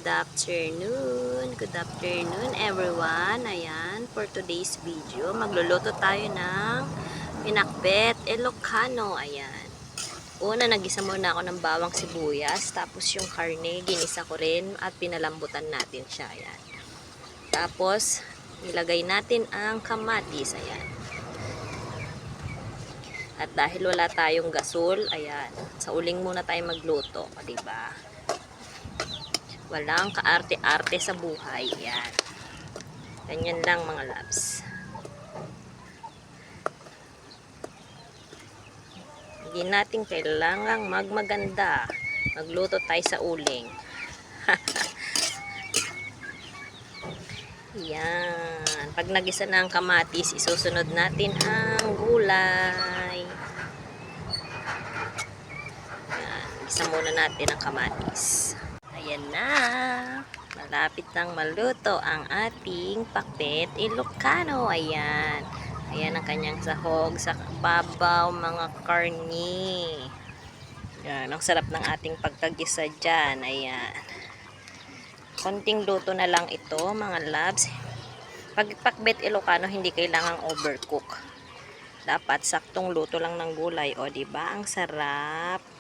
Good afternoon everyone. Ayan, for today's video, magluluto tayo ng pinakbet Ilocano. Ayan. Una, nagisa muna ako ng bawang sibuyas. Tapos yung karne, ginisa ko rin at pinalambutan natin siya. Ayan. Tapos, ilagay natin ang kamatis. Ayan. At dahil wala tayong gasol, ayan, sa uling muna tayo magluto. O, diba? Walang kaarte-arte sa buhay. Yan. Ganyan lang mga loves. Hindi natin kailangang magmaganda. Magluto tayo sa uling. Yan. Pag nagisa na ang kamatis, isusunod natin ang gulay. Yan. Gisa muna natin ang kamatis. Ayan na. Malapit nang maluto ang ating pakbet Ilocano. Ayan. Ayan ang kanyang sahog sa babaw, mga karni. Ayan. Ang sarap ng ating pagkagisa dyan. Ayan. Konting luto na lang ito, mga loves. Pag pakbet Ilocano, hindi kailangang overcook. Dapat saktong luto lang ng gulay. O, diba? Ang sarap.